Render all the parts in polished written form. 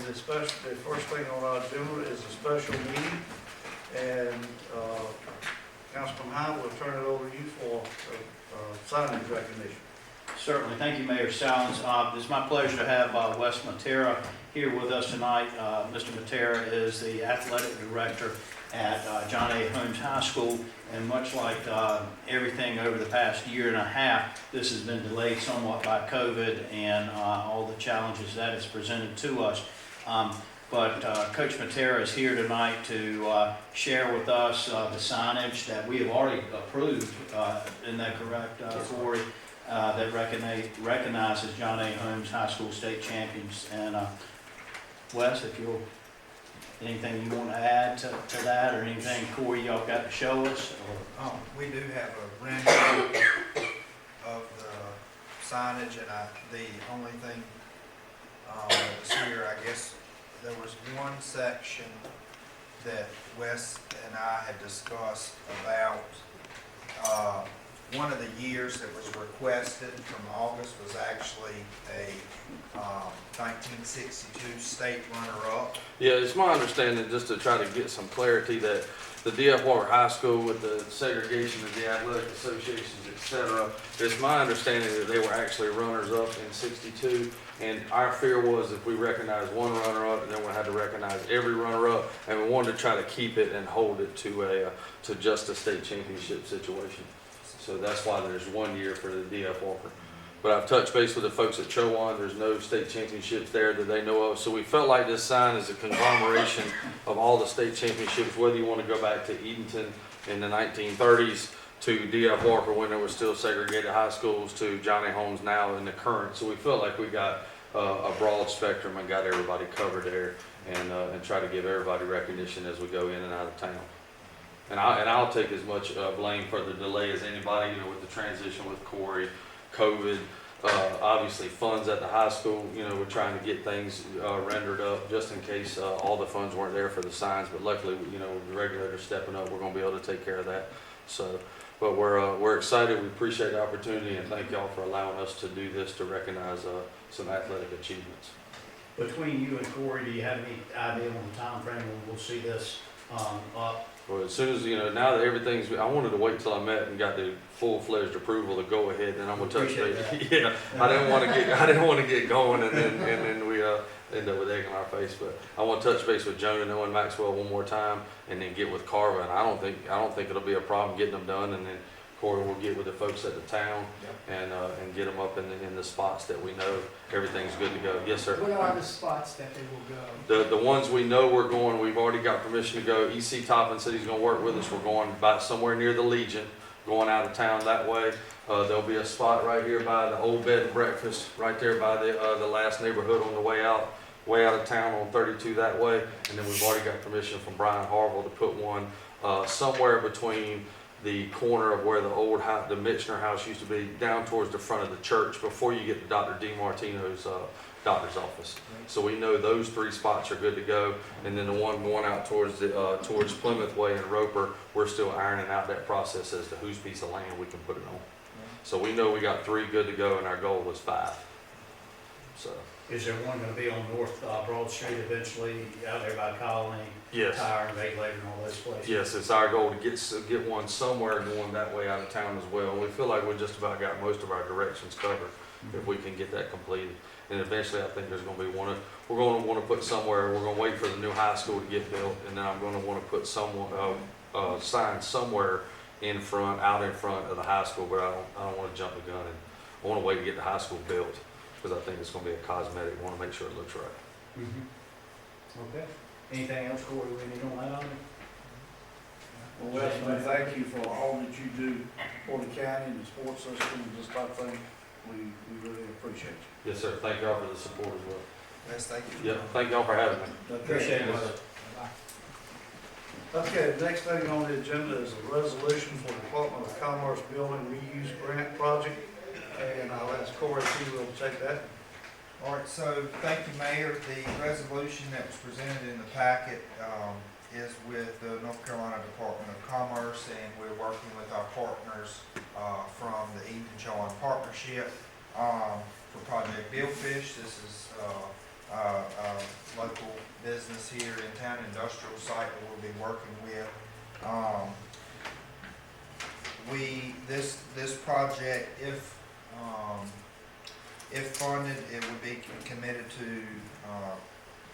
the first thing on our agenda is a special meeting, and Councilman Hyde, will turn it over to you for signage recognition. Certainly. Thank you, Mayor Stallings. It's my pleasure to have Wes Matera here with us tonight. Mr. Matera is the athletic director at John A. Holmes High School, and much like everything over the past year and a half, this has been delayed somewhat by COVID and all the challenges that has presented to us. But Coach Matera is here tonight to share with us the signage that we have already approved, isn't that correct, Corey? That recognizes John A. Holmes High School state champions. And Wes, if you'll, anything you want to add to that, or anything, Corey, y'all got to show us? Or? We do have a rendering of the signage, and the only thing that was here, I guess, there was one section that Wes and I had discussed about one of the years that was requested from August was actually a 1962 state runner-up. Yeah, it's my understanding, just to try to get some clarity, that the D.F. Walker High School, with the segregation of the athletic associations, etc., it's my understanding that they were actually runners-up in '62, and our fear was if we recognized one runner-up, and then we had to recognize every runner-up, and we wanted to try to keep it and hold it to just a state championship situation. So that's why there's 1 year for the D.F. Walker. But I've touched base with the folks at Chowan. There's no state championships there that they know of. So we felt like this sign is a conglomeration of all the state championships, whether you want to go back to Edenton in the 1930s, to D.F. Walker when there was still segregated high schools, to Johnny Holmes now in the current. So we felt like we got a broad spectrum and got everybody covered there, and try to give everybody recognition as we go in and out of town. And I'll take as much blame for the delay as anybody, with the transition with Corey, COVID, obviously funds at the high school. We're trying to get things rendered up just in case all the funds weren't there for the signs. But luckily, the regulators stepping up, we're going to be able to take care of that. So, but we're excited. We appreciate the opportunity, and thank y'all for allowing us to do this to recognize some athletic achievements. Between you and Corey, do you have any idea on the time frame when we'll see this up? Well, as soon as, now that everything's, I wanted to wait till I met and got the full-fledged approval to go ahead, and I'm gonna touch base. Yeah, I didn't want to get going, and then we end up with egg on our face. But I want to touch base with Jonah and Owen Maxwell one more time, and then get with Carver. And I don't think it'll be a problem getting them done. And then Corey will get with the folks at the town and get them up in the spots that we know everything's good to go. Yes, sir. What are the spots that they will go? The ones we know we're going, we've already got permission to go. E.C. Toppin said he's going to work with us. We're going by somewhere near the Legion, going out of town that way. There'll be a spot right here by the old bed and breakfast, right there by the last neighborhood on the way out of town on 32 that way. And then we've already got permission from Brian Harville to put one somewhere between the corner of where the old house, the Mitchner house used to be, down towards the front of the church before you get to Dr. DiMartino's doctor's office. So we know those 3 spots are good to go, and then the one going out towards Plymouth Way and Roper, we're still ironing out that process as to whose piece of land we can put it on. So we know we got 3 good to go, and our goal was 5. So. Is there one going to be on North Broad Street eventually, out there by Colony, Yes. Tire and Regulator and all those places? Yes, it's our goal to get one somewhere going that way out of town as well. And we feel like we've just about got most of our directions covered if we can get that completed. And eventually, I think there's going to be one. We're going to want to put somewhere. We're going to wait for the new high school to get built, and then I'm going to want to put sign somewhere out in front of the high school. But I don't want to jump the gun, and I want to wait to get the high school built because I think it's going to be a cosmetic. I want to make sure it looks right. Okay. Anything else, Corey, we need on that item? Well, Wes, man, thank you for all that you do for the county and the sports system and this type of thing. We really appreciate you. Yes, sir. Thank y'all for the support as well. Yes, thank you. Yeah, thank y'all for having me. Appreciate it. Okay, the next thing on the agenda is a resolution for the Department of Commerce Building Reuse Grant Project, and I'll ask Corey if he will take that. All right, so thank you, Mayor. The resolution that was presented in the packet is with the North Carolina Department of Commerce, and we're working with our partners from the Edenton Partnership for Project Billfish. This is a local business here in town, industrial site that we'll be working with. This project, if funded, it would be committed to,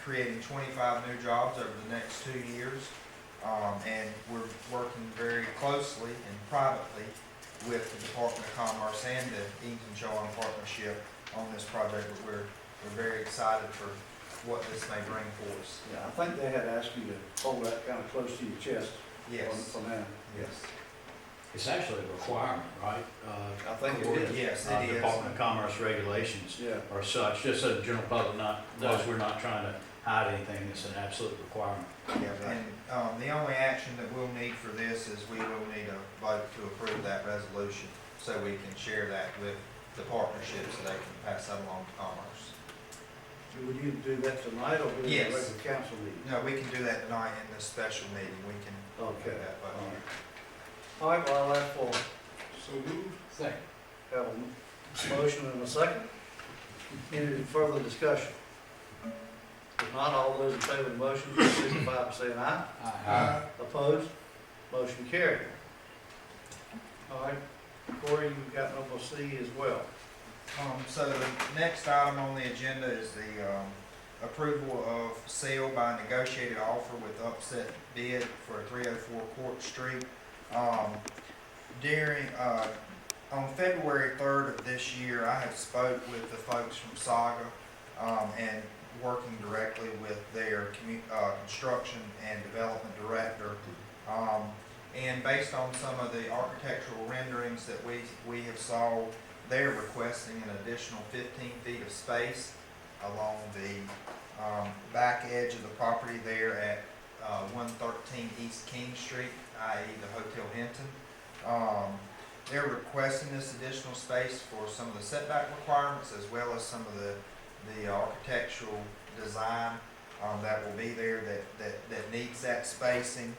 creating 25 new jobs over the next 2 years. And we're working very closely and privately with the Department of Commerce and the Edenton partnership on this project. We're very excited for what this may bring for us. Yeah, I think they had asked you to hold that kind of close to your chest. Yes. For now. Yes. It's actually a requirement, right? I think it is. Yes, it is. Department of Commerce regulations Yeah. or such, just so the general public knows we're not trying to hide anything, it's an absolute requirement. Yeah, and the only action that we'll need for this is we will need a vote to approve that resolution so we can share that with the partnership so they can pass that along to Commerce. Would you do that tonight or do it Yes. at a regular council meeting? No, we can do that tonight in this special meeting. We can do Okay. that vote. All right, well, I'll ask for, so moved. Second. Have a motion and a second. Any further discussion? If not, all those in favor of the motion, signify by saying aye. Aye. Opposed? Motion carried. All right, Corey, you've got number C as well. So the next item on the agenda is the approval of sale by negotiated offer with upset bid for 304 Court Street. On February 3rd of this year, I had spoke with the folks from Saga and working directly with their construction and development director. And based on some of the architectural renderings that we have saw, they're requesting an additional 15 feet of space along the back edge of the property there at 113 East King Street, i.e. the Hotel Hinton. They're requesting this additional space for some of the setback requirements as well as some of the architectural design that will be there that needs that spacing.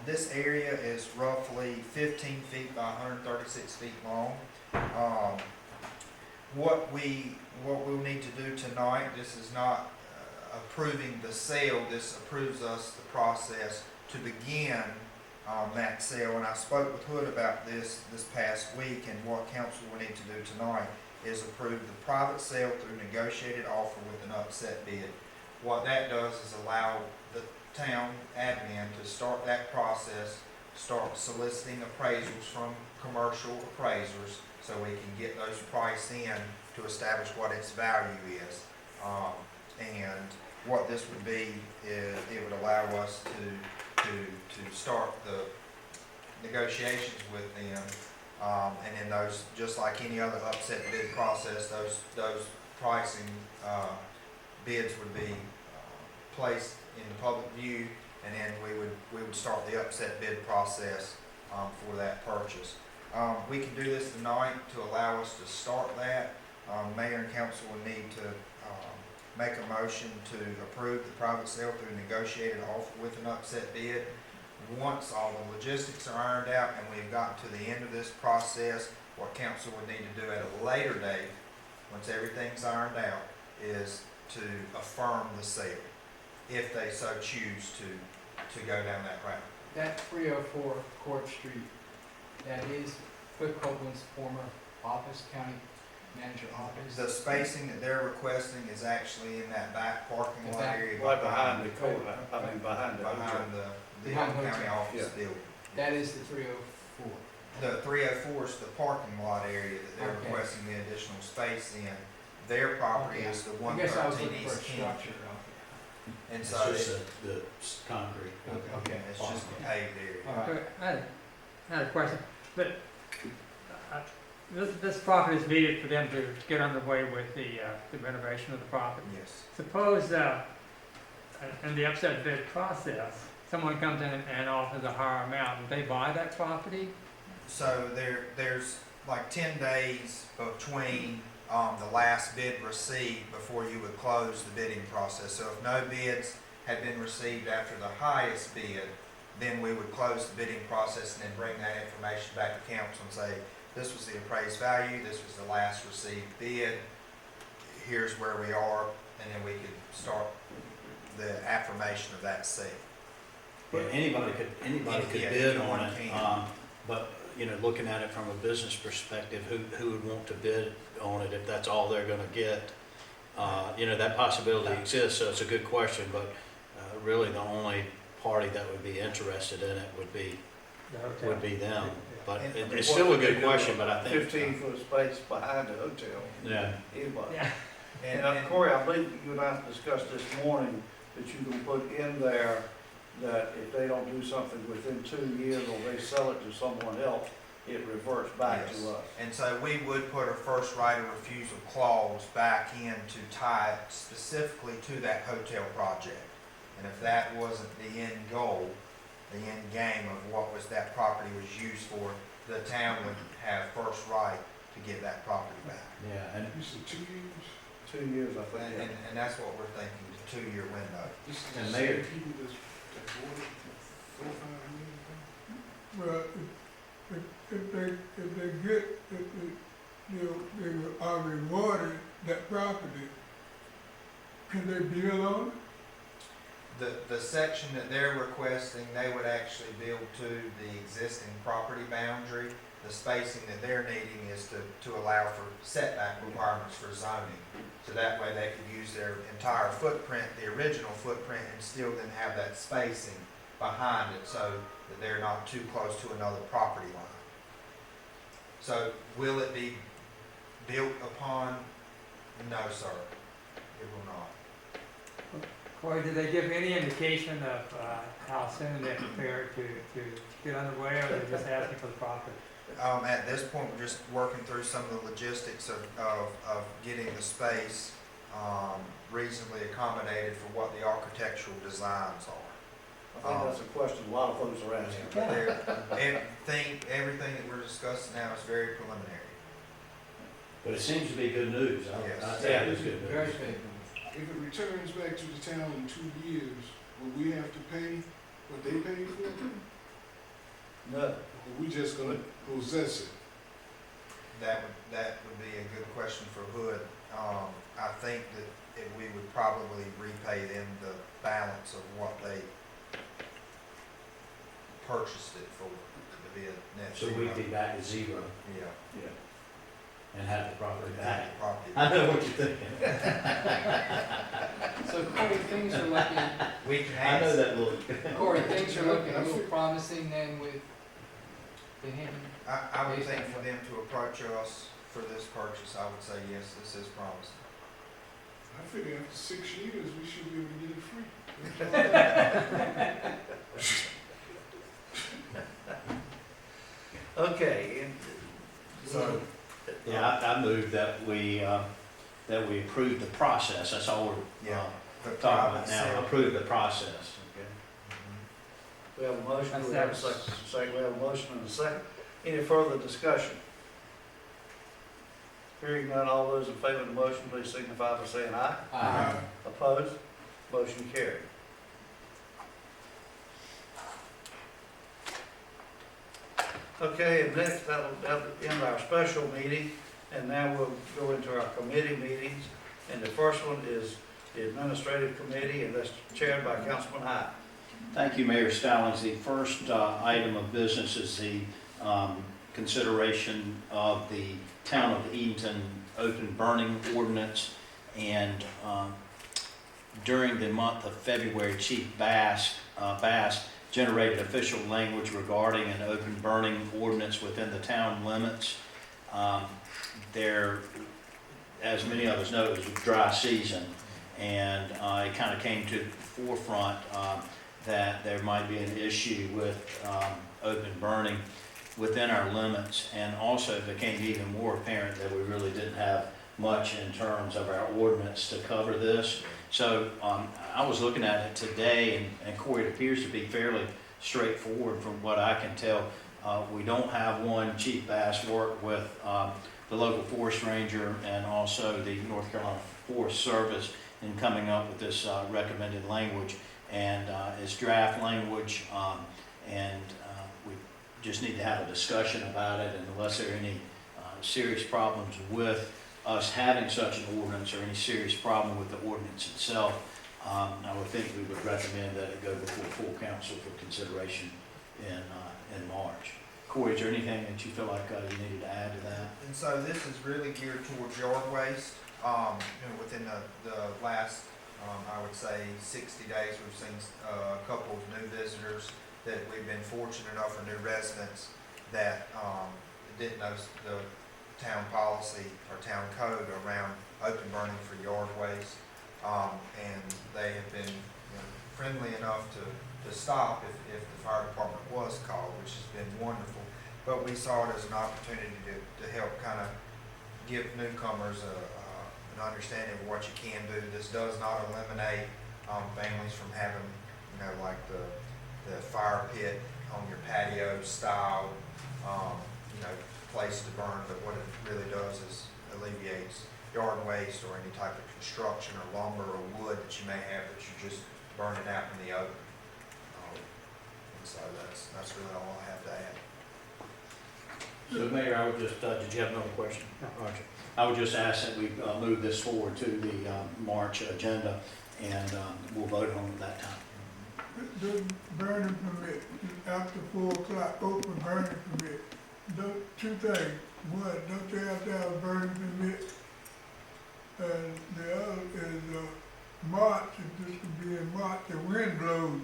This area is roughly 15 feet by 136 feet long. What we'll need to do tonight, this is not approving the sale, this approves us the process to begin that sale. And I spoke with Hood about this past week, and what council will need to do tonight is approve the private sale through negotiated offer with an upset bid. What that does is allow the town admin to start that process, start soliciting appraisals from commercial appraisers so we can get those priced in to establish what its value is. And what this would be is it would allow us to start the negotiations with them. And then those, just like any other upset bid process, those pricing bids would be placed in the public view, and then we would start the upset bid process for that purchase. We can do this tonight to allow us to start that. Mayor and council will need to make a motion to approve the private sale through negotiated offer with an upset bid. Once all the logistics are ironed out and we've gotten to the end of this process, what council would need to do at a later date, once everything's ironed out, is to affirm the sale, if they so choose to go down that route. That 304 Court Street, that is Cliff Copeland's former office, county manager office. The spacing that they're requesting is actually in that back parking The lot back- area. Right behind the court, behind the hotel. Behind the Behind the county hotel. office Yeah. building. That is the 304. The 304 is the parking lot area that they're Okay. requesting the additional space in. Their property Okay. is the I guess I was 113 looking for a East King. structure. And It's so just it- the concrete. Okay. it's just a paved area. All right. I had a question, but this property is needed for them to get underway with the renovation of the property. Yes. Suppose in the upset bid process, someone comes in and offers a higher amount, would they buy that property? So there's like 10 days between the last bid received before you would close the bidding process. So if no bids had been received after the highest bid, then we would close the bidding process and then bring that information back to council and say, this was the appraised value, this was the last received bid, here's where we are, and then we could start the affirmation of that sale. Yeah, anybody could Yeah, bid anyone on it, can. but, you know, looking at it from a business perspective, who would want to bid on it if that's all they're gonna get? You know, that possibility exists, so it's a good question, but, really the only party that would be interested in it would be them. But And- it's still a good question, but I think. 15-foot space behind the hotel, Yeah, anybody. Yeah. And Corey, I believe you and I discussed this morning that you can put in there that if they don't do something within 2 years or they sell it to someone else, it reverts back Yes. to us. And so we would put a first right of refusal clause back in to tie it specifically to that hotel project. And if that wasn't the end goal, the end game of what was that property was used for, the town would have first right to get that property back. yeah, and, You said 2 years? 2 years, I think. And that's what we're thinking, the 2-year window. This is And the Mayor- same people that bought it for 4 or 5 years ago? Well, if they get, they are rewarded that property, can they build on it? The section that they're requesting, they would actually build to the existing property boundary. The spacing that they're needing is to allow for setback requirements for zoning. So that way they could use their entire footprint, the original footprint, and still then have that spacing behind it so that they're not too close to another property line. So will it be built upon? No, sir, it will not. Corey, did they give any indication of how soon they're prepared to get underway, or they're just asking for the property? At this point, we're just working through some of the logistics of getting the space reasonably accommodated for what the architectural designs are. I think that's a question a lot of folks are asking. But everything that we're discussing now is very preliminary. but it seems to be good news. Yes. I'll tell you, it's good Very news. favorable. If it returns back to the town in 2 years, will we have to pay what they paid for it? No, Or we just gonna possess it? That would be a good question for Hood. I think that we would probably repay them the balance of what they purchased it for to be a net So zero. we'd be back at zero, Yeah. and have the property We'd back. have the property. I know what you're thinking. So Corey, things are looking, We can I know ask, that look. Corey, things are looking a little promising then with the Hinton. I would think for them to approach us for this purchase, I would say, yes, this is promising. I figure after 6 years, we should be able to get it free. okay, So, Yeah, I move that we approve the process, that's all we're, Yeah. the talking private about now, sale. approve the process. Mhm. we have a motion, we have a second, we have a motion and a second. Any further discussion? Hearing none, all those in favor of the motion, please signify by saying aye. Aye. Opposed? Motion carried. Okay, and next, that'll end our special meeting, and now we'll go into our committee meetings. And the first one is the administrative committee, and that's chaired by Councilman Hyde. Thank you, Mayor Stallings. The first item of business is the consideration of the Town of Edenton open burning ordinance. And during the month of February, Chief Bass generated official language regarding an open burning ordinance within the town limits. There, as many of us know, it was a dry season, and it kind of came to the forefront that there might be an issue with open burning within our limits, and also it became even more apparent that we really didn't have much in terms of our ordinance to cover this. So I was looking at it today, and Corey, it appears to be fairly straightforward from what I can tell. We don't have one. Chief Bass worked with the local forest ranger and also the North Carolina Forest Service in coming up with this recommended language. And it's draft language, and we just need to have a discussion about it, and unless there are any serious problems with us having such an ordinance or any serious problem with the ordinance itself, I would think we would recommend that it go before full council for consideration in March. Corey, is there anything that you feel like you needed to add to that? And so this is really geared towards yard waste. Within the last, I would say 60 days, we've seen a couple of new visitors that we've been fortunate enough for new residents that didn't know the town policy or town code around open burning for yard waste. And they have been friendly enough to stop if the fire department was called, which has been wonderful. But we saw it as an opportunity to help kind of give newcomers an understanding of what you can do. This does not eliminate families from having, like the fire pit on your patio style, place to burn. But what it really does is alleviates yard waste or any type of construction or lumber or wood that you may have that you just burn it out in the open. And so that's really all I have to add. So Mayor, I would just, did you have another question? Roger. I would just ask that we move this forward to the March agenda, and we'll vote on it that time. The burning permit, after 4 o'clock, open burning permit, two things. One, don't you have to have a burning permit? And the other is March, if this could be in March, the wind blows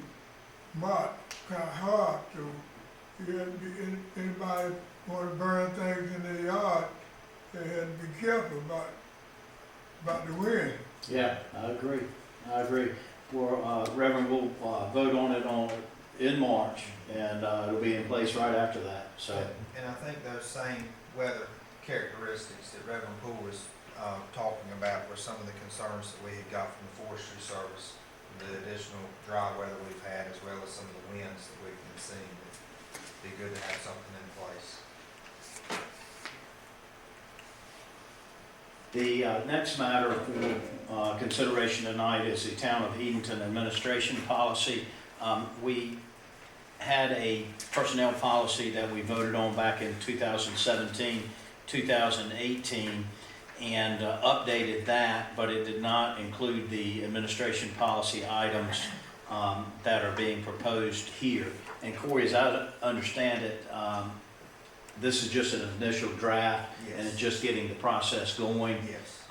March kind of hard, so you have to be, anybody want to burn things in their yard, they have to be careful about the wind. Yeah, I agree. Well, Reverend, we'll vote on it in March, and it'll be in place right after that, so. And I think those same weather characteristics that Reverend Poole was talking about were some of the concerns that we had got from the Forestry Service, the additional dry weather we've had, as well as some of the winds that we've been seeing. It'd be good to have something in place. The next matter for consideration tonight is the Town of Edenton Administration Policy. We had a personnel policy that we voted on back in 2017, 2018, and updated that, but it did not include the administration policy items that are being proposed here. And Corey, as I understand it, this is just an initial draft, and it's just getting the process going, Yes,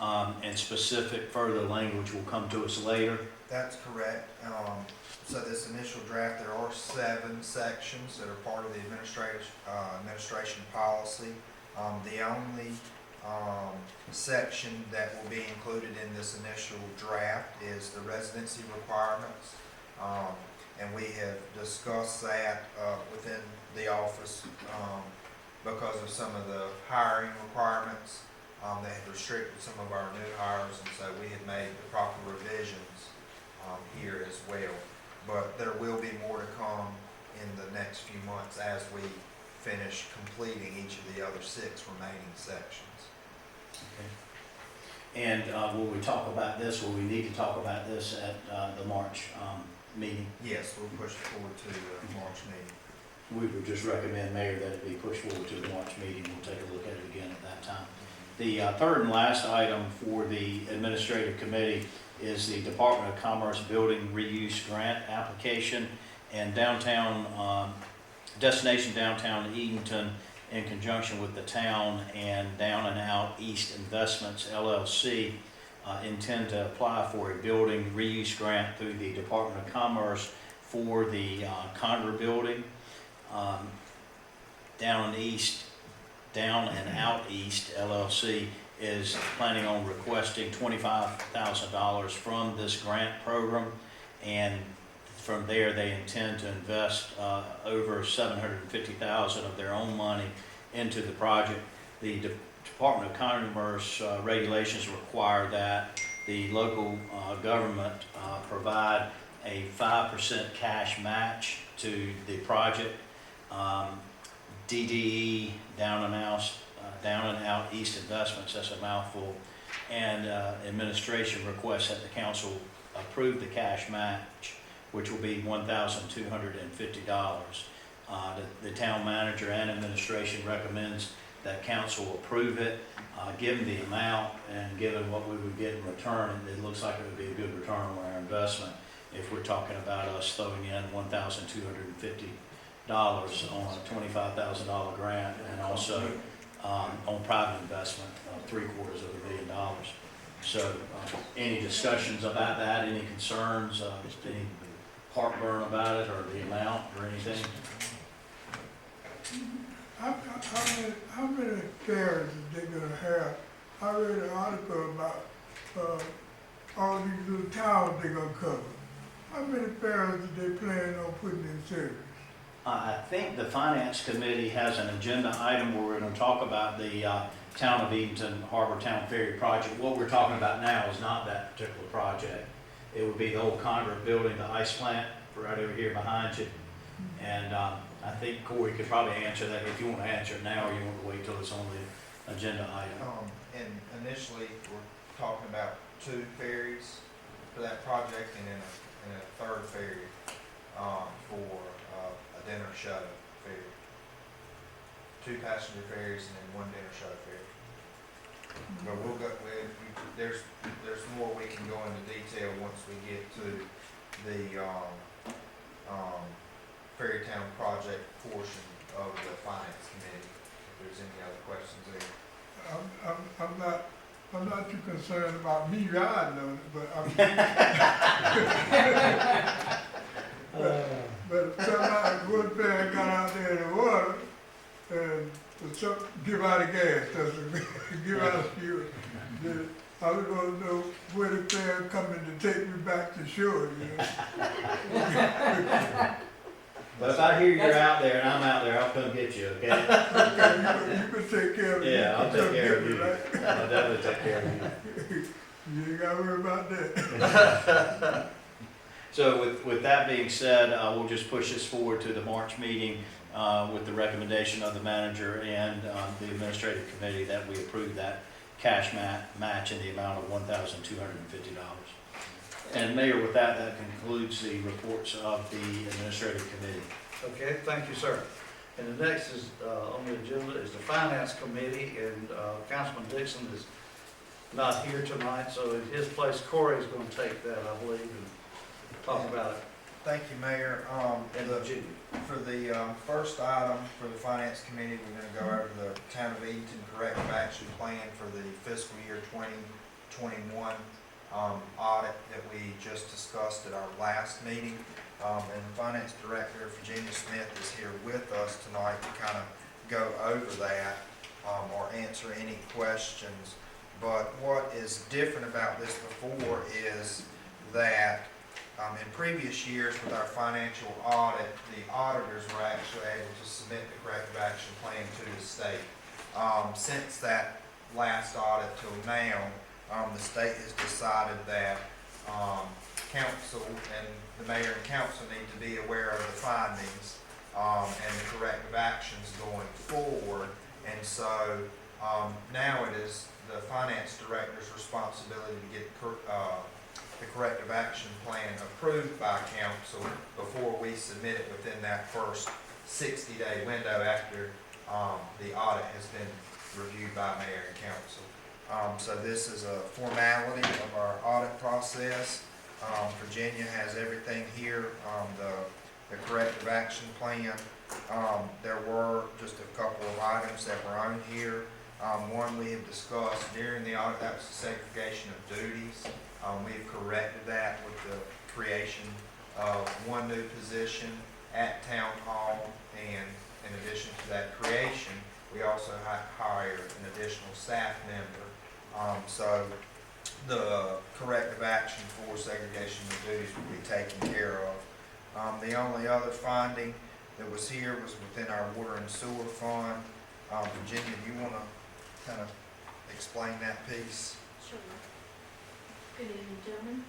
and specific further language will come to us later. that's correct. So this initial draft, there are 7 sections that are part of the administration policy. The only section that will be included in this initial draft is the residency requirements. And we have discussed that within the office because of some of the hiring requirements. They had restricted some of our new hires, and so we had made the proper revisions here as well. But there will be more to come in the next few months as we finish completing each of the other 6 remaining sections. Okay. And will we talk about this, will we need to talk about this at the March meeting? Yes, we'll push it forward to the March meeting. We would just recommend, Mayor, that it be pushed forward to the March meeting. We'll take a look at it again at that time. The third and last item for the administrative committee is the Department of Commerce Building Reuse Grant application and Destination Downtown Edenton, in conjunction with the town and Down and Out East Investments LLC, intend to apply for a building reuse grant through the Department of Commerce for the Conner building. Down and Out East LLC is planning on requesting $25,000 from this grant program, and from there they intend to invest over $750,000 of their own money into the project. The Department of Commerce regulations require that the local government provide a 5% cash match to the project. DDE, Down and Out East Investments, that's a mouthful, and administration requests that the council approve the cash match, which will be $1,250. The town manager and administration recommends that council approve it. Given the amount and given what we would get in return, it looks like it would be a good return on our investment if we're talking about us throwing in $1,250 on a $25,000 grant, and also on private investment of $750,000. So any discussions about that, any concerns, any heartburn about it, or the amount, or anything? How many fairs are they gonna have? I read an article about, all these little towns they gonna cover. How many fairs are they planning on putting in service? I think the Finance Committee has an agenda item where we're going to talk about the Town of Edenton Harbor Town Ferry project. What we're talking about now is not that particular project. It would be the old Congress building, the ice plant right over here behind you. And I think Corey could probably answer that if you want to answer it now, or you want to wait till it's on the agenda item. And initially, we're talking about 2 ferries for that project, and then a third ferry, for a dinner shuttle ferry. 2 passenger ferries and then 1 dinner shuttle ferry. But we'll go, there's more we can go into detail once we get to the, Ferrytown project portion of the Finance Committee, if there's any other questions there. I'm not too concerned about me riding on it, but but somebody, one fair got out there in the water, and give out of gas, give out of fuel. I was gonna know where the fair coming to take me back to shore, you know? But if I hear you're out there and I'm out there, I'll come get you, okay? Okay, you can take care of me. Yeah, I'll take care of you. Right? I'll definitely take care of you. You ain't gotta worry about that. So with that being said, we'll just push this forward to the March meeting with the recommendation of the manager and the administrative committee that we approve that cash match in the amount of $1,250. And Mayor, with that, that concludes the reports of the administrative committee. Okay, thank you, sir. And the next is, on the agenda is the Finance Committee, and Councilman Dixon is not here tonight, so in his place, Corey is going to take that, I believe, and talk about it. Thank you, Mayor. And Virginia. For the first item for the Finance Committee, we're going to go over the Town of Edenton Corrective Action Plan for the fiscal year 2021 audit that we just discussed at our last meeting. And the Finance Director, Virginia Smith, is here with us tonight to kind of go over that or answer any questions. But what is different about this before is that in previous years with our financial audit, the auditors were actually able to submit the corrective action plan to the state. Since that last audit till now, the state has decided that council and the mayor and council need to be aware of the findings and the corrective actions going forward. And so now it is the finance director's responsibility to get the corrective action plan approved by council before we submit it within that first 60-day window after the audit has been reviewed by mayor and council. So this is a formality of our audit process. Virginia has everything here, the corrective action plan. There were just a couple of items that were on here. One we have discussed during the audit, that was the segregation of duties. We have corrected that with the creation of 1 new position at Town Hall, and in addition to that creation, we also hired an additional staff member. So the corrective action for segregation of duties will be taken care of. The only other finding that was here was within our water and sewer fund. Virginia, do you want to kind of explain that piece? Sure. Good evening, gentlemen.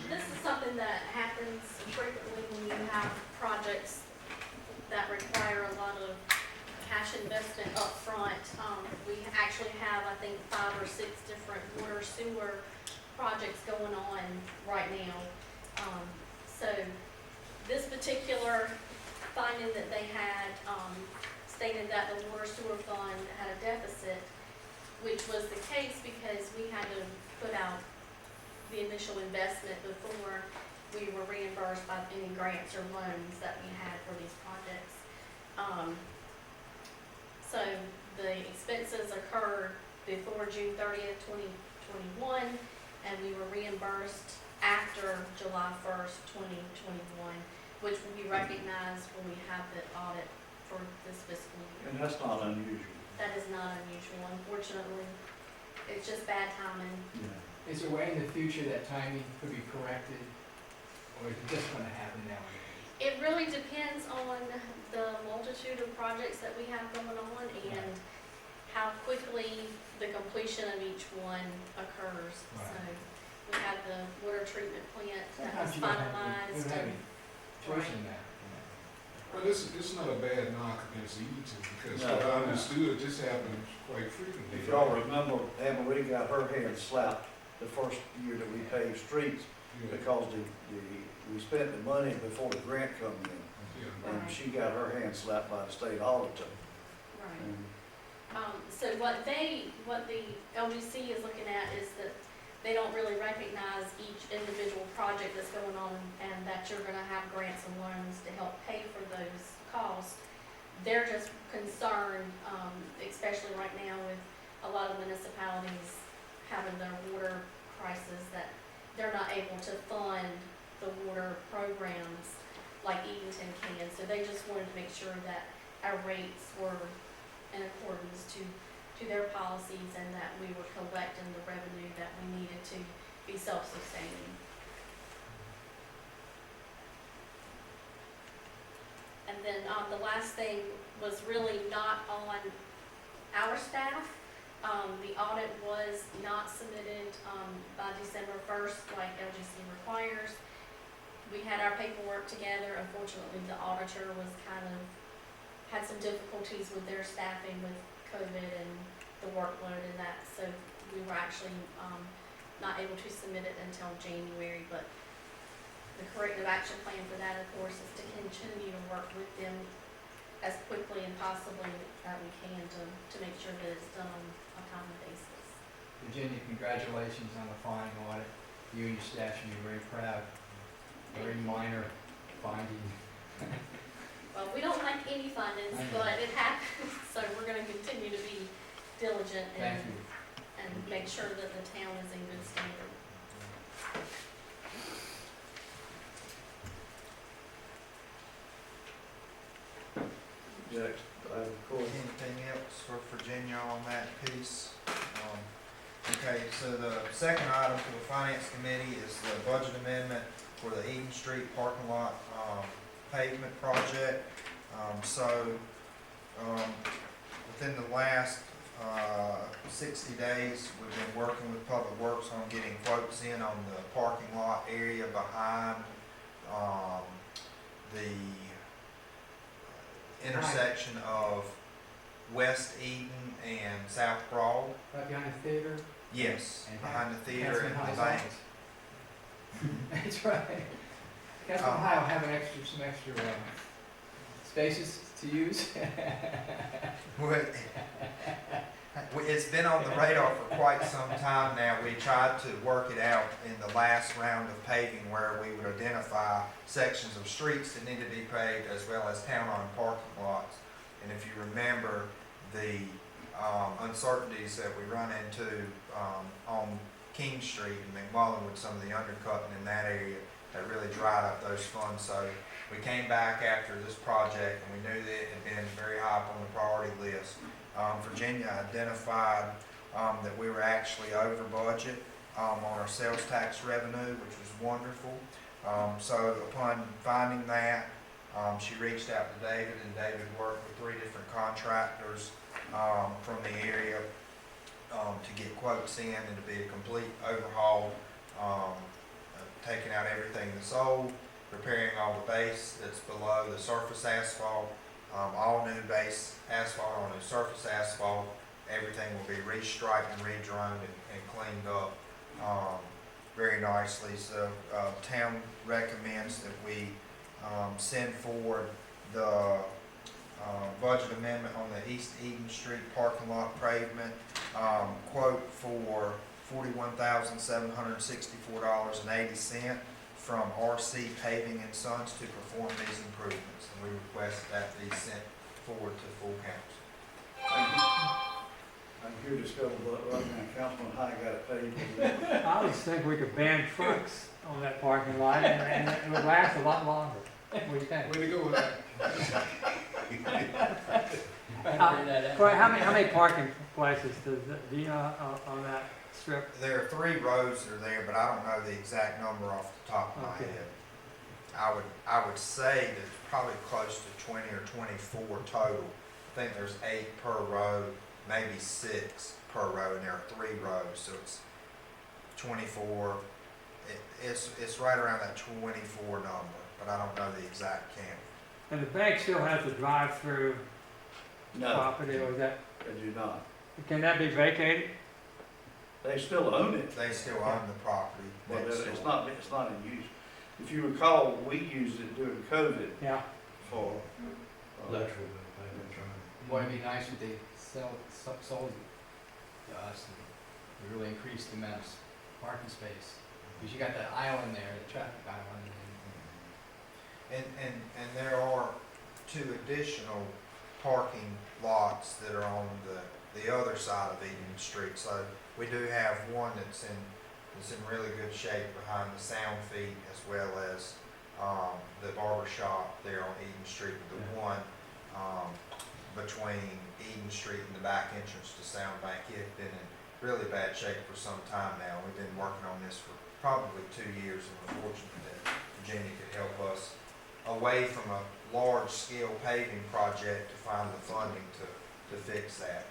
This is something that happens frequently when you have projects that require a lot of cash investment up front. We actually have, I think, 5 or 6 different water sewer projects going on right now. So this particular finding that they had stated that the water sewer fund had a deficit, which was the case because we had to put out the initial investment before we were reimbursed by any grants or loans that we had for these projects. So the expenses occurred before June 30th, 2021, and we were reimbursed after July 1st, 2021, which will be recognized when we have the audit for this fiscal year. And that's not unusual. That is not unusual, unfortunately. It's just bad timing. Yeah. Is there a way in the future that timing could be corrected, or is it just gonna happen nowadays? It really depends on the multitude of projects that we have going on and how quickly the completion of each one occurs. Right. So we have the water treatment plant that was Sometimes you don't have, finalized. you don't have and- any choice in that. But it's not a bad knock against Edenton, because No. what I understood, this happens quite frequently. If y'all remember, Anne Marie got her hand slapped the first year that we paved streets Yeah, because we spent the money before the grant come in. yeah. And Right. she got her hand slapped by the state auditor. Right. And So what the LGC is looking at is that they don't really recognize each individual project that's going on and that you're gonna have grants and loans to help pay for those costs. They're just concerned, especially right now with a lot of municipalities having their water crisis, that they're not able to fund the water programs like Edenton can. So they just wanted to make sure that our rates were in accordance to their policies and that we were collecting the revenue that we needed to be self-sustaining. And then, the last thing was really not on our staff. The audit was not submitted, by December 1st, like LGC requires. We had our paperwork together. Unfortunately, the auditor was had some difficulties with their staffing with COVID and the workload and that, so we were actually, not able to submit it until January, but the corrective action plan for that, of course, is to continue to work with them as quickly and possibly that we can to make sure that it's done on a timely basis. Virginia, congratulations on the fine audit. You and your staff should be very proud. Very minor finding. Well, we don't like any findings, I know. but it happens, so we're gonna continue to be diligent Thank and, you. and make sure that the town is in good standard. Jack, of course, Anything else for Virginia on that piece? Okay, so the second item for the finance committee is the budget amendment for the Eden Street parking lot, pavement project. Within the last, 60 days, we've been working with Public Works on getting quotes in on the parking lot area behind, the intersection of West Eden and South Broad. Right behind the theater. Yes, And behind the theater Councilman and the High's bank. office. That's right. Councilman High will have some extra spaces to use. It's been on the radar for quite some time now. We tried to work it out in the last round of paving where we would identify sections of streets that need to be paved as well as town-owned parking lots. And if you remember the uncertainties that we run into on King Street and McMullen with some of the undercutting in that area, that really dried up those funds. So we came back after this project and we knew that it had been very high up on the priority list. Virginia identified that we were actually over budget on our sales tax revenue, which was wonderful. So upon finding that, she reached out to David, and David worked with 3 different contractors from the area to get quotes in and to be a complete overhaul, taking out everything that's old, repairing all the base that's below the surface asphalt, all new base asphalt, all new surface asphalt. Everything will be restriped and redroned and cleaned up very nicely. So town recommends that we send forward the budget amendment on the East Eden Street parking lot pavement. Quote for $41,764.80 from RC Paving and Sons to perform these improvements. And we request that be sent forward to full council. I'm here to discover what right now Councilman High got it paid. I always think we could ban trucks on that parking lot and it would last a lot longer. What do you think? Way to go with that. Troy, how many parking places do you know on that strip? There are 3 roads that are there, but I don't know the exact number off the top of my Okay. head. I would say that it's probably close to 20 or 24 total. I think there's 8 per road, maybe 6 per road, and there are 3 rows, so it's 24. It's right around that 24 number, but I don't know the exact count. And the bank still has the drive-through No, property, or is that, they do not. can that be vacated? They still own it, They still own the property. but next it's door. not in use. If you recall, we used it during COVID Yeah. for, Boy, it'd be nice if they sold it to us and we really increased the amount of parking space. Because you got that aisle in there, the traffic island. And there are 2 additional parking lots that are on the other side of Eden Street. So we do have one that's in really good shape behind the sound feed, as well as the barber shop there on Eden Street. The one between Eden Street and the back entrance to Sound Bank, it had been in really bad shape for some time now. We've been working on this for probably 2 years, and we're fortunate that Virginia could help us away from a large-scale paving project to find the funding to fix that.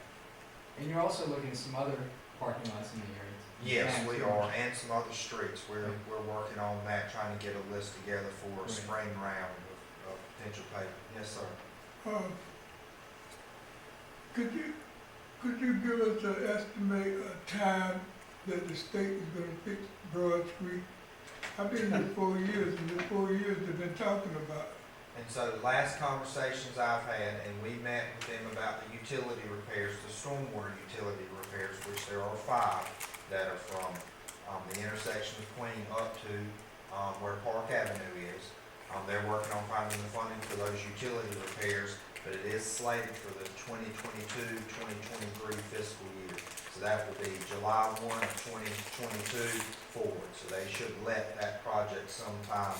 And you're also looking at some other parking lots in the area. Yes, Yeah, we too. are, and some other streets. We're working on that, trying to get a list together for a Right. spring round of potential paving. Yes, sir. Could you give us an estimate of time that the state is gonna fix Broad Street? I've been here 4 years, and in 4 years they've been talking about it. And so the last conversations I've had, and we met with them about the utility repairs, the stormwater utility repairs, which there are 5 that are from the intersection of Queen up to where Park Avenue is. They're working on finding the funding for those utility repairs, but it is slated for the 2022-2023 fiscal year. So that will be July 1 of 2022 forward. So they should let that project sometime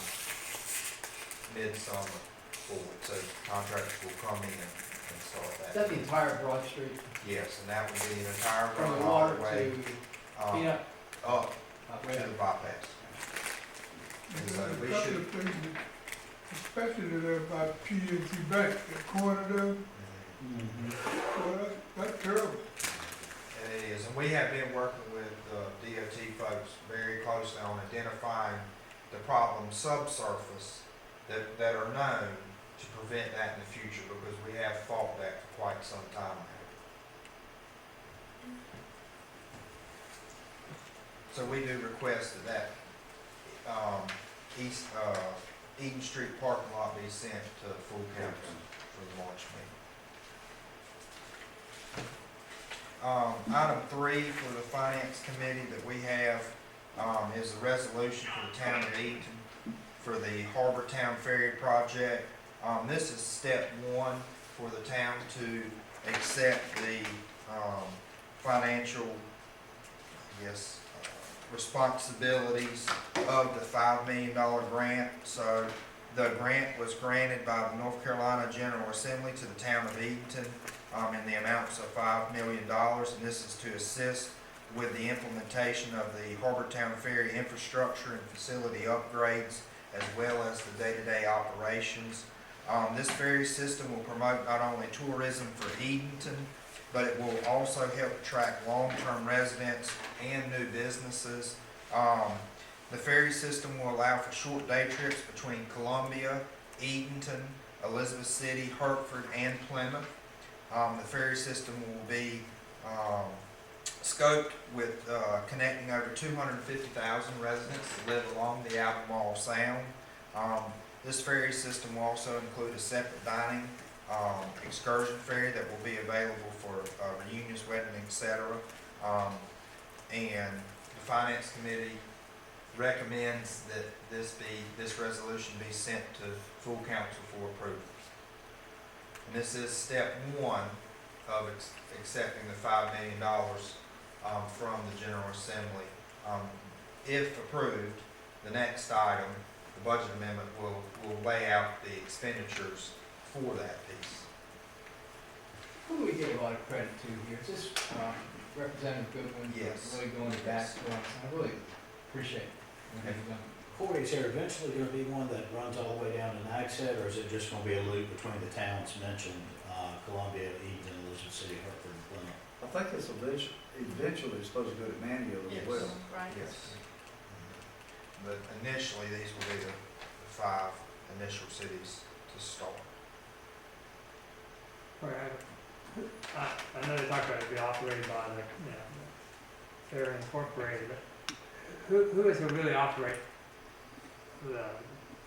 midsummer forward. So contractors will come in and start Is that. that the entire Broad Street? Yes, and that would be the entire From run the all water the way to up up to way the up. bypass. And so There's we a couple should. of places, especially there by PNC Bank, that corner there, well, that's terrible. And it is, and we have been working with DOT folks very closely on identifying the problem subsurface that are known to prevent that in the future, because we have fought that for quite some time now. So we do request that Eden Street parking lot be sent to full council for the March meeting. Item 3 for the finance committee that we have is a resolution for the town of Edenton for the Harbor Town Ferry project. This is step 1 for the town to accept the financial, responsibilities of the $5 million grant. So the grant was granted by the North Carolina General Assembly to the town of Edenton in the amounts of $5 million, and this is to assist with the implementation of the Harbor Town Ferry infrastructure and facility upgrades, as well as the day-to-day operations. This ferry system will promote not only tourism for Edenton, but it will also help attract long-term residents and new businesses. The ferry system will allow for short day trips between Columbia, Edenton, Elizabeth City, Hertford, and Plymouth. The ferry system will be scoped with connecting over 250,000 residents that live along the Albemarle Sound. This ferry system will also include a separate dining excursion ferry that will be available for reunions, wedding, etc. And the finance committee recommends that this resolution be sent to full council for approval. And this is step one of accepting the $5 million from the General Assembly. If approved, the next item, the budget amendment, will lay out the expenditures for that piece. Who do we give a lot of credit to here? Is this Representative Goodwin? Yes. Really going back to us. I really appreciate what he's done. Corey, is there eventually gonna be one that runs all the way down to Nagshead, or is it just gonna be a loop between the towns mentioned, Columbia, Edenton, Elizabeth City, Hartford, and Plymouth? I think it's eventually supposed to go to Manio as Yes. well. Right. Yes. But initially, these will be the 5 initial cities to start. I know they talk about it be operated by the, Fair Incorporated, but who is to really operate the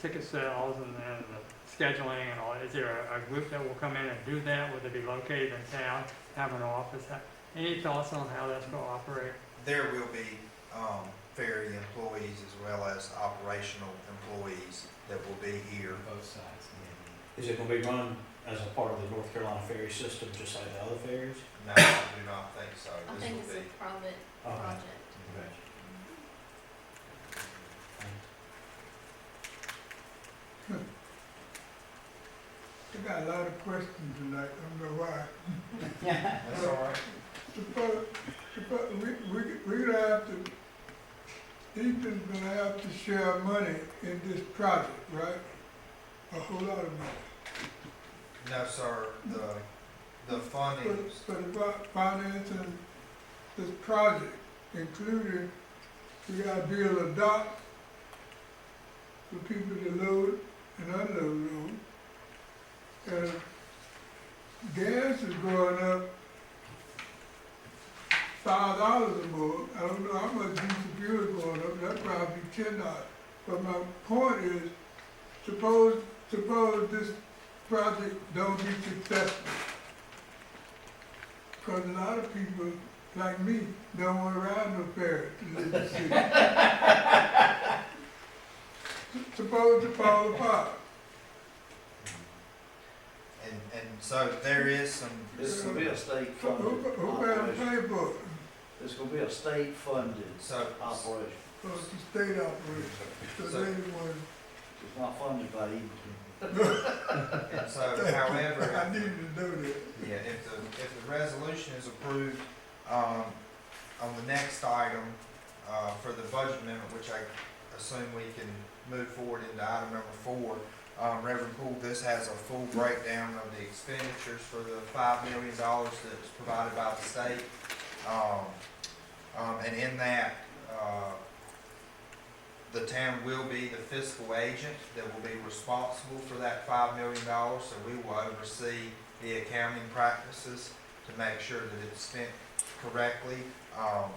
ticket sales and then the scheduling and all? Is there a group that will come in and do that? Will they be located in town, have an office? Any thoughts on how that's going to operate? There will be ferry employees as well as operational employees that will be here. Both sides. Is it gonna be run as a part of the North Carolina ferry system, just like the other ferries? No, I do not think so. I This think will it's be. a private Okay. project. I got a lot of questions tonight, I don't know why. That's all right. Suppose we're gonna have to, Edenton's gonna have to share money in this project, right? A whole lot of money. No, sir, the funding, But about financing this project, including, we gotta build a dock for people to load and unload on. And gas is going up $5 or more. I don't know how much diesel fuel is going up, that's probably $10. But my point is, suppose this project don't be successful. Because a lot of people, like me, don't want to ride no ferry to live in the city. Suppose it fall apart. and so there is some. This is gonna be a state Who funded who better operation. pay for it? It's gonna be a state funded So, operation. So it's a state operation. So So- they the one. It's not funded by Edenton. and so, however, I needed to know that. yeah, if the resolution is approved, on the next item, for the budget amendment, which I assume we can move forward into item number 4, Reverend Poole, this has a full breakdown of the expenditures for the $5 million that's provided by the state. And in that, the town will be the fiscal agent that will be responsible for that $5 million, so we will oversee the accounting practices to make sure that it's spent correctly,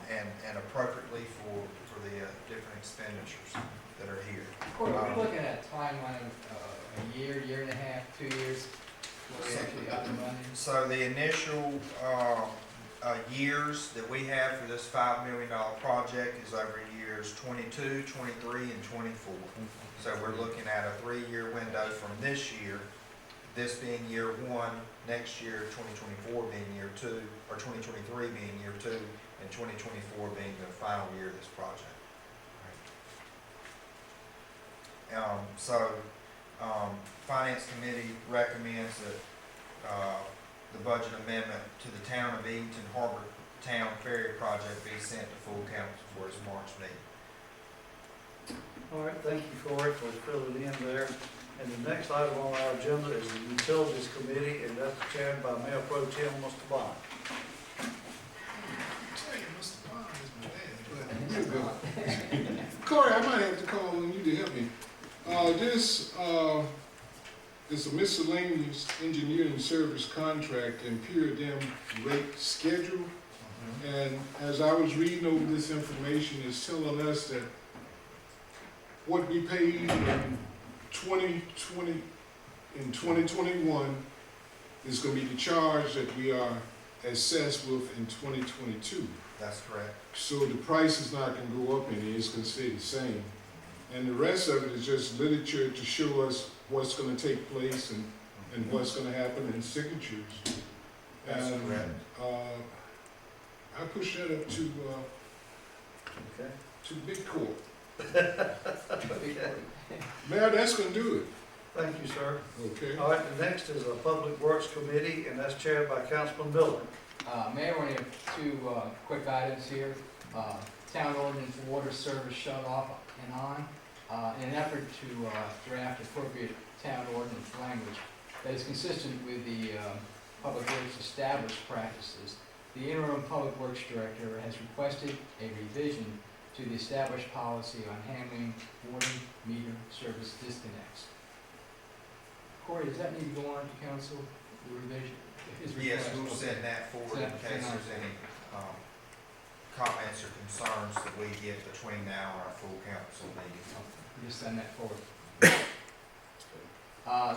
and appropriately for the different expenditures that are here. Corey, are we looking at a timeline of a year, year and a half, 2 years, before we actually up and running? So the initial years that we have for this $5 million project is over years 22, 23, and 24. So we're looking at a 3-year window from this year, this being year 1, next year 2024 being year 2, or 2023 being year 2, and 2024 being the final year of this project. Finance Committee recommends that the budget amendment to the Town of Edenton Harbor Town Ferry Project be sent to full council for its March meeting. All right, thank you, Corey, for filling in there. And the next item on our agenda is the Utilities Committee, and that's chaired by Mayor Pro Tem Mr. Bond. Tell you, Mr. Bond is my man, but you go. Corey, I might have to call on you to help me. This is a miscellaneous engineering service contract and period rate schedule. And as I was reading over this information, it's telling us that what we paid in 2020, in 2021 is gonna be the charge that we are assessed with in 2022. That's correct. So the price is not gonna go up any, it's gonna stay the same. And the rest of it is just literature to show us what's gonna take place and what's gonna happen in signatures. That's And, correct. I push that up to Okay. big court. Okay. Mayor, that's gonna do it, Thank you, sir. okay? All right, the next is a Public Works Committee, and that's chaired by Councilman Miller. Mayor, we have two quick items here. Town ordinance water service shut off and on. In an effort to draft appropriate town ordinance language that is consistent with the Public Works established practices, the interim Public Works Director has requested a revision to the established policy on handling water meter service disconnects. Corey, does that need to go on to council, the revision? His Yes, request? we'll send that forward in case there's any comments or concerns that we get between now and our full council meeting. Just send that forward.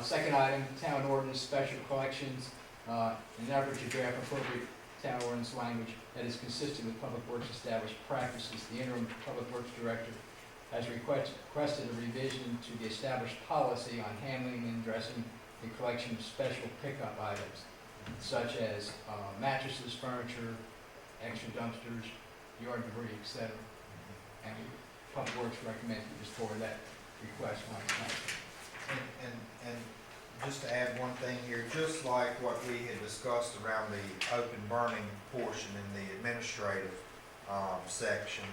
Second item, town ordinance special collections, in an effort to draft appropriate town ordinance language that is consistent with Public Works established practices, the interim Public Works Director has requested a revision to the established policy on handling and addressing the collection of special pickup items, such as mattresses, furniture, extra dumpsters, yard debris, etc. And Public Works recommends you just forward that request on to council. And just to add one thing here, just like what we had discussed around the open burning portion in the administrative section,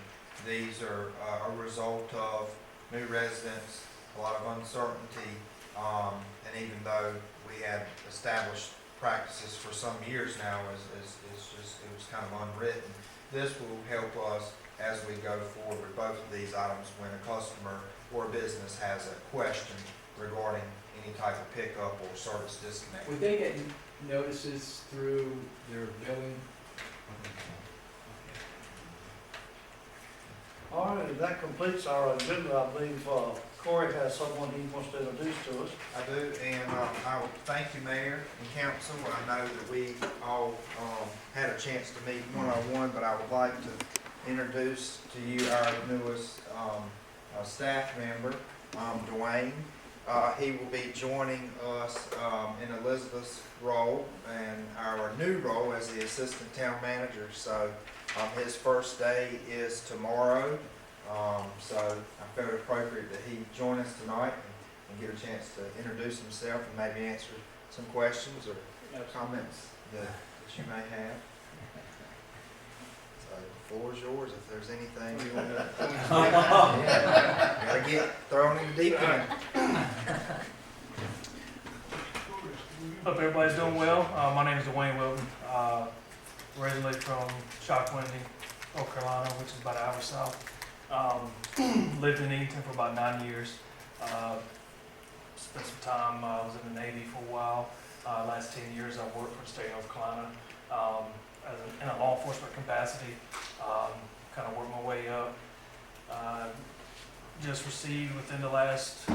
these are a result of new residents, a lot of uncertainty, and even though we had established practices for some years now, it was kind of unwritten. This will help us as we go forward with both of these items when a customer or a business has a question regarding any type of pickup or service disconnect. Would they get notices through their billing? All right, and that completes our agenda. I believe Corey has someone he wants to introduce to us. I do, and I would thank you, Mayor and Council. I know that we all had a chance to meet one-on-one, but I would like to introduce to you our newest staff member, Dwayne. He will be joining us in Elizabeth's role and our new role as the Assistant Town Manager. So his first day is tomorrow. So I felt it appropriate that he join us tonight and get a chance to introduce himself and maybe answer some questions or comments that you may have. So the floor is yours if there's anything you want to. Gotta get thrown in the deep end. Hope everybody's doing well. My name is Dwayne Wilton, originally from Shockwindy, North Carolina, which is about an hour south. Lived in Edenton for about 9 years. Spent some time, I was in the Navy for a while. Last 10 years I worked for the state of North Carolina in a law enforcement capacity. Kind of worked my way up. Just received within the last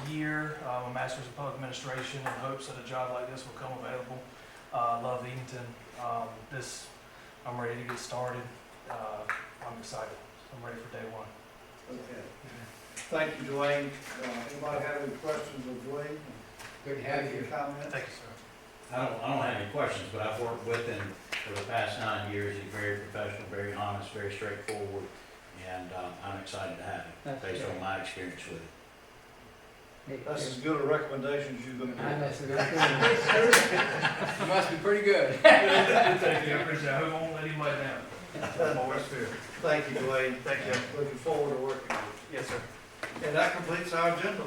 year a master's in public administration in hopes that a job like this will come available. Love Edenton. I'm ready to get started. I'm excited. I'm ready for day one. Okay. Thank you, Dwayne. Anybody have any questions of Dwayne? Good to have you. Any comments? Thank you, sir. I don't have any questions, but I've worked with him for the past 9 years. He's very professional, very honest, very straightforward, and I'm excited to have him based on my experience with him. That's as good a recommendation as you're gonna You must be pretty good. Thank you, I appreciate it. I hope I won't let him lay down. get. Thank you, Dwayne. Thank you. Looking forward to working with Yes, sir. you. And that completes our agenda.